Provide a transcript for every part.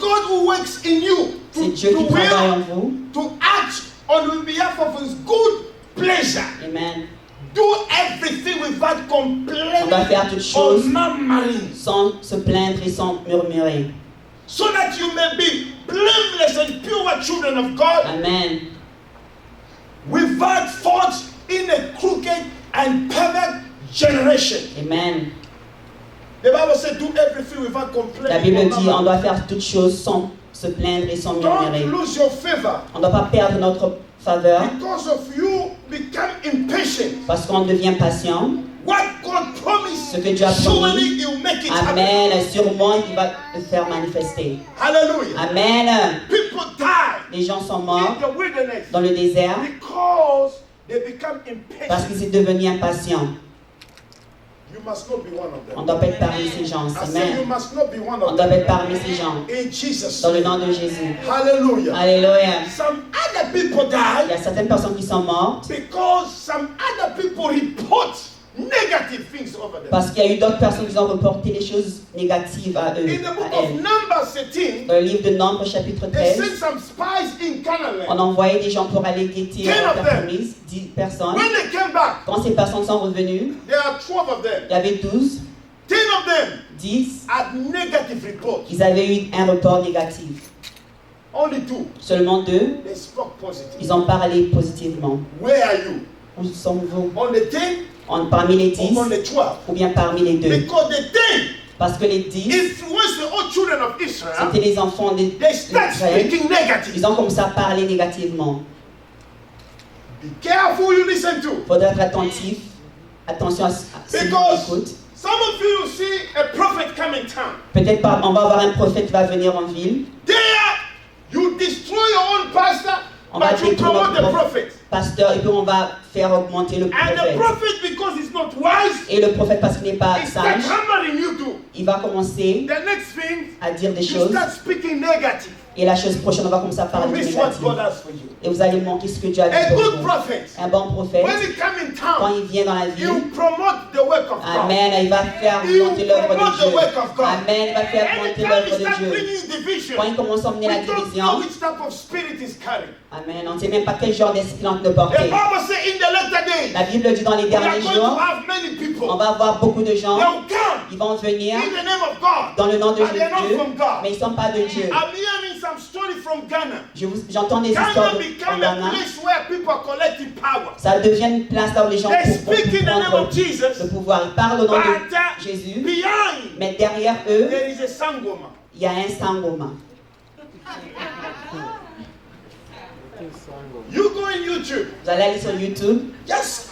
God who works in you C'est Dieu qui travaille en vous. to act on behalf of His good pleasure. Amen. Do everything without On doit complaining faire toutes or choses murmuring, sans se plaindre et sans murmurer. so that you may be blameless and pure children of God, Amen. without fault in a crooked and perverse generation. Amen. The Bible said, do everything without La complaining Bible or dit on murmuring. doit faire toutes choses sans se plaindre et sans murmurer. Don't lose your favor On ne doit pas perdre notre faveur because of you become impatient. parce qu'on devient patient. What God promised, Ce que Dieu a surely promis, He'll make it happen. Amen, sûrement il va le faire manifester. Hallelujah. Amen. People die Les gens sont in morts the wilderness dans le désert because they become parce impatient. qu'ils sont devenus impatients. You must not be one of On them. ne doit pas être parmi ces gens. I say you Amen. must not be one On of doit pas être them. parmi ces gens. In Jesus' Dans le name. nom de Jésus. Hallelujah. Alléluia. Some other people Il die y a certaines personnes qui sont mortes because some other people report negative things over them. parce qu'il y a eu d'autres personnes qui ont reporté les choses négatives à eux, In the book à of elles. Numbers 13, Dans le livre de Nombres, chapitre they 13, sent some spies in Canaan. on envoyait des gens pour aller guetter 10 la of them. terre promise, 10 personnes. When they came back, Quand ces personnes sont revenues, there are 12 of them. il y avait 12, 10 of them 10, had negative reports. ils avaient eu un report négatif. Only 2, Seulement 2, they spoke positive. ils ont parlé positivement. Where are you? Où sommes-vous? On the 10 Parmi les 10 or on the 12? ou bien parmi les 2? Because the 10 Parce que les 10, influenced the old children of Israel. c'était les enfants They start d'Israël. speaking negative. Ils ont comme ça parlé négativement. Be careful who you listen to. Il faudra être attentif. Attention à ce qu'on Because écoute. some of you see a prophet come in town. Peut-être pas, on va avoir un prophète qui va venir en ville. There, you destroy your own pastor, On va but you détruire promote the notre prophet. pasteur et puis on va faire augmenter le And the prophète. prophet, because he's not wise, Et le prophète, parce qu'il n'est pas he starts sage, hammering you too. il va commencer The next thing, à dire des you choses. start speaking negative. Et la chose prochaine, on va commencer à You parler de miss what négatif. God has for you. Et vous allez manquer ce que Dieu a dit A pour good vous. prophet, Un bon prophète, when he come in quand town, il vient dans la he ville, will promote the work of God. Amen, il va faire He will monter l'œuvre promote de the Dieu. work of God. Amen, il va faire monter Anytime l'œuvre he de starts Dieu. bringing division, Quand il commence à emmener la we don't know division, which type of spirit is carrying. Amen, on ne sait même pas quel genre d'esprit on peut The porter. Bible says in the latter days, La Bible dit dans les we are derniers going to jours, have many people. on va avoir beaucoup de gens, They will come ils vont venir in the name of God, dans le nom de but they are not Dieu, from God. mais ils ne sont pas de Dieu. I'm hearing some story from Ghana. J'entends des histoires Ghana au become a Ghana. place where people are collecting power. Ça devient une place là où les gens They vont speak in the name prendre of Jesus, le pouvoir. Ils parlent au nom but de Jésus, behind mais derrière eux, there is a sangoma. il y a un sangoma. You go on YouTube, Vous allez aller sur YouTube, just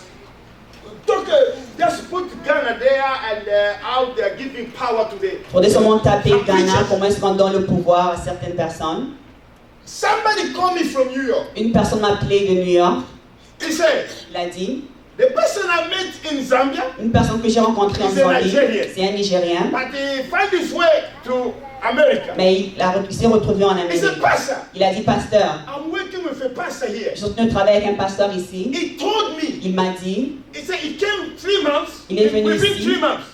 just put Ghana there and how they are giving power to the. pour seulement taper some Ghana, preachers. comment est-ce qu'on donne le pouvoir à certaines personnes. Somebody called me from New York. Une personne m'a appelé de New York, He said, il a dit, the person I met in Zambia, une personne que j'ai rencontrée en He's a Zambie, Nigerian. c'est un Nigérien, but he found his way to America. mais il s'est retrouvé en He Amérique. said, Pastor, Il a dit, pasteur, I'm working with a pastor here. je suis en train de travailler avec un pasteur ici. He told me, Il m'a dit, he said he came 3 months. Il est venu Within ici. 3 months,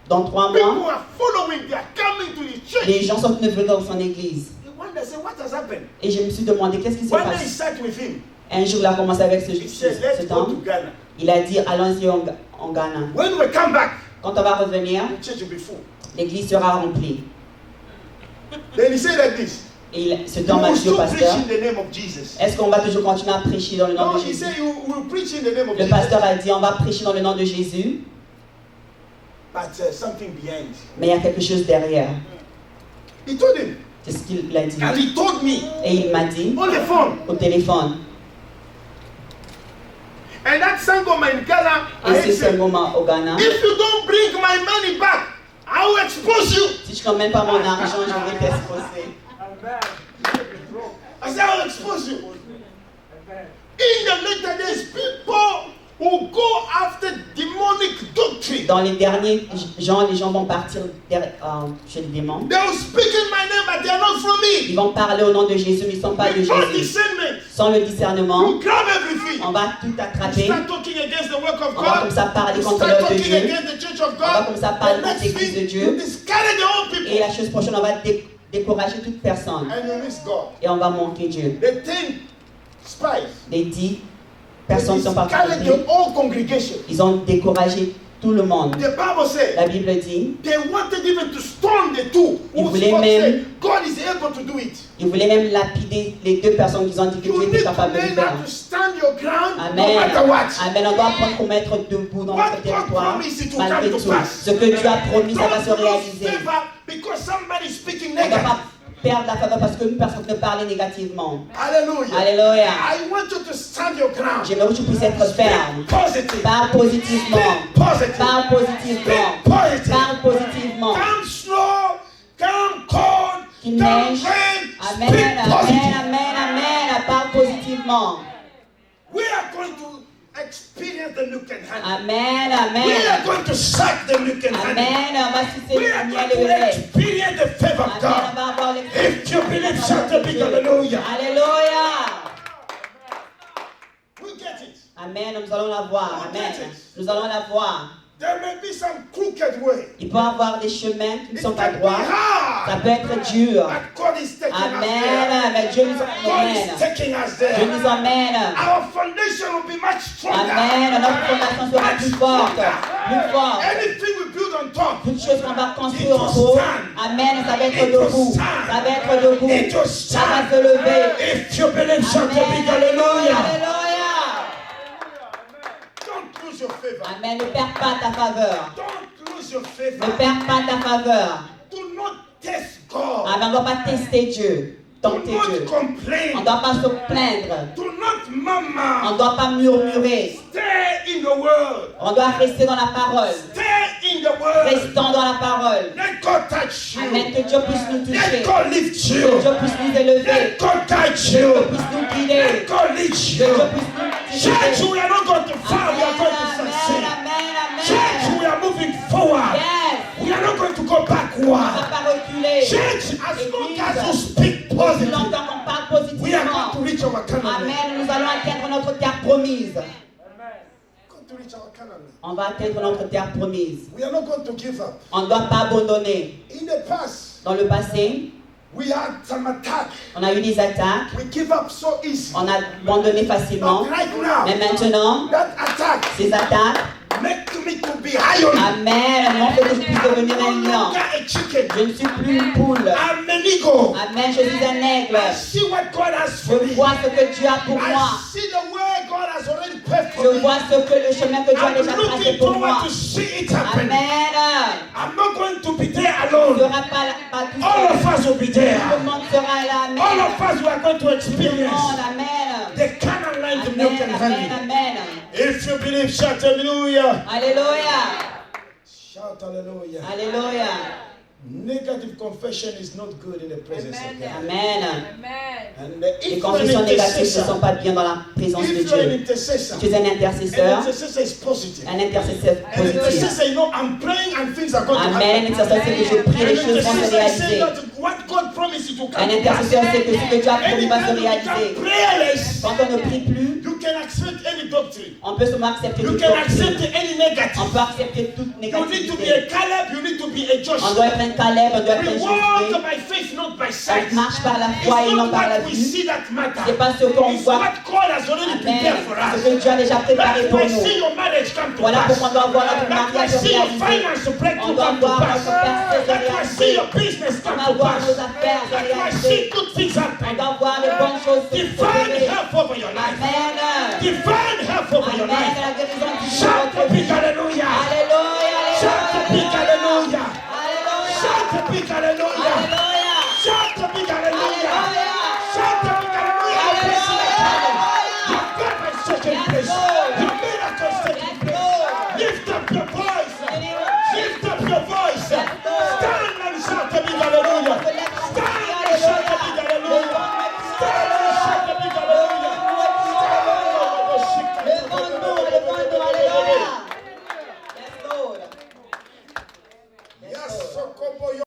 dans 3 people mois, are following, they are coming to his church. les gens sont venus dans son église. He wondered, say, what has happened? Et je me suis demandé, qu'est-ce qui s'est One day he passé? sat with him. Un jour, il a commencé avec He said, let's cet go to homme. Ghana. Il a dit, allons-y en Ghana. When we come back, Quand on va revenir, the church will be full. l'église sera remplie. Then he said like this, Cet you homme a will dit au still preach pasteur, in the name of Jesus. est-ce qu'on va toujours continuer à prêcher dans le nom No, de he Jésus? said you will preach in the name of Le Jesus. pasteur a dit, on va prêcher dans le nom de Jésus, But something behind. mais il y a quelque chose derrière. He told him. C'est ce qu'il a dit. And he told me Et il m'a dit, on the phone. au téléphone, And that Sangoma in Ghana, et I c'est ce said, moment au Ghana, if you don't bring my money back, I will expose you. si je n'emmène pas mon argent, je vais t'exposer. I said, I will expose you. In the later days, people will go after demonic doctrine. Dans les derniers gens, les gens vont partir chez les démons. They will speak in my name, but they are not from me. Ils vont parler au nom de Jésus, mais ils ne sont pas de Without Jésus. discernment, Sans le discernement, you grab everything. on va tout You attraper. start talking against the work of On va comme God. ça parler You contre start l'œuvre de talking Dieu. against the church of On va God. comme ça parler The contre next l'église de thing, Dieu. you discourage the whole Et people. la chose prochaine, on va décourager toute personne. and you miss God. Et on va manquer Dieu. The 10 spies, Les 10 personnes qui sont parties, discouraged the whole congregation. ils ont découragé tout le monde. The Bible says La Bible dit, they wanted even to stone the two Ils who voulaient spoke, même- said, God is able to do it. ils voulaient même lapider les 2 personnes qui ont dit que You Dieu need était to capable de le learn faire. how to stand your ground no Amen. matter what. Amen. On doit apprendre pour mettre debout dans What notre God territoire, promised it will malgré come to tout. pass. Ce que Dieu a promis, ça va se Don't lose réaliser. favor because somebody is speaking On ne doit negative. pas perdre la faveur parce qu'une personne te parle négativement. Hallelujah. Alléluia. I want you to stand your ground. J'aimerais que tu puisses être ferme. Positive. Parle positivement. Positive. Parle positivement. Positive. Parle positivement. Come snow, come cold, Qu'il come neige. rain. Amen, Speak amen, positive. amen, amen. Parle positivement. We are going to experience the nook and honey. Amen, We are amen. going to suck the nook and honey. Amen. On va sucer We are le going miel et le to lait. experience the favor of Amen. On God. va avoir les If you believe, shout a big hallelujah. Alléluia. We get it. Amen. Nous allons la voir. Amen. Nous allons la voir. There may be some crooked way. Il peut y avoir des chemins qui ne It sont pas can be droits. Ça hard. peut être dur. But God is taking us there. Amen. Mais Dieu nous God emmène. is taking us Dieu there. nous emmène. Our foundation will be much stronger. Amen. Notre fondation sera plus forte. Plus forte. Anything we build on top, Toutes choses qu'on va construire en haut. Amen. Ça va être debout. Ça va être debout. Ça va se lever. if you believe, shout a big Amen. hallelujah. Alléluia. Don't lose your favor. Amen. Ne perds pas ta faveur. Don't lose your Ne favor. perds pas ta faveur. Do not test God. Amen. On ne doit pas tester Dieu. Do Tenter not Dieu. On complain. ne doit pas se plaindre. Do not On ne murmur. doit pas murmurer. Stay in the word. On doit rester dans la parole. Stay in the word. Restons dans la parole. Let God touch you. Amen. Que Dieu puisse nous toucher. Let God lift Que you. Dieu puisse nous élever. Let God guide Que you. Dieu puisse nous guider. Let God lead Que you. Dieu puisse nous Church, guider. we are not going to fail. We are going to Amen. succeed. Amen. Church, Amen. we are moving forward. Yes. We are not going to go On ne va backward. pas reculer. Church, as long as you speak Aussi positive, longtemps qu'on parle we are positivement. going to reach our Canaan. Amen. Nous allons atteindre notre terre promise. Going to reach our Canaan. On va atteindre notre terre promise. We are not going to give up. On ne doit pas abandonner. In the past, Dans le passé, we had some attack. on a eu des attaques. We give up so easy. On a abandonné facilement. But right now, Mais maintenant, that attack ces attaques, make me to be lion. Amen, m'ont fait que je puisse devenir un I'm no lion. longer a chicken. Je ne suis plus une poule. I'm an eagle. Amen, je suis un aigle. I see what God has for Je me. vois ce que Dieu a pour moi. I see the way God has already paved for Je me. vois ce que le chemin que Dieu a I'm déjà tracé looking pour moi. forward to see it happen. Amen. I'm not going to be there Tu ne alone. seras pas tout All seul. of us will be there. Tout le monde sera là. Amen. All of us we are going to Tout le experience monde. Amen. the Canaan land of milk Amen. and Amen. honey. Amen. If you believe, shout hallelujah. Alléluia. Shout hallelujah. Alléluia. Negative confession is not good in the presence of God. Amen. And Les if you're an confessions négatives ne sont intercessor, pas bien dans la présence de if you're an Dieu. intercessor, Tu es un an intercesseur. intercessor is positive. Un intercesseur An positif. intercessor, you know, I'm praying and things are going to Amen. Un happen. intercesseur, c'est que je prie, An les choses vont se intercessor is saying réaliser. that what God promised you to Un come to pass. intercesseur, c'est que ce que Dieu a promis va se Anytime you réaliser. become prayerless, Quand on ne prie plus, you can accept any doctrine. on peut seulement accepter You toute can accept doctrine. any On negative. peut accepter toute You need to be négativité. a Caleb, you need to be a On Joshua. doit être un Caleb, on doit être We un walk Josué. by faith, not by On sight. marche par la It's foi et non not par la what we vue. see that matters. C'est pas ce qu'on It's voit. what God has already prepared for Amen. us. Ce que Dieu a déjà préparé That's pour why nous. see your marriage come to Voilà pass. pourquoi on doit voir notre That's why mariage se see your réaliser. finance On breakthrough doit come to voir pass. notre percée se That's why see your réaliser. business On come va to voir pass. nos affaires se That's why réaliser. see good things On happen. doit voir les bonnes choses se Divine réaliser. help over your life. Amen. Divine help over your Amen. life. La guérison divine Shout dans a votre big vie. hallelujah. Alléluia. Shout a big Alléluia. hallelujah.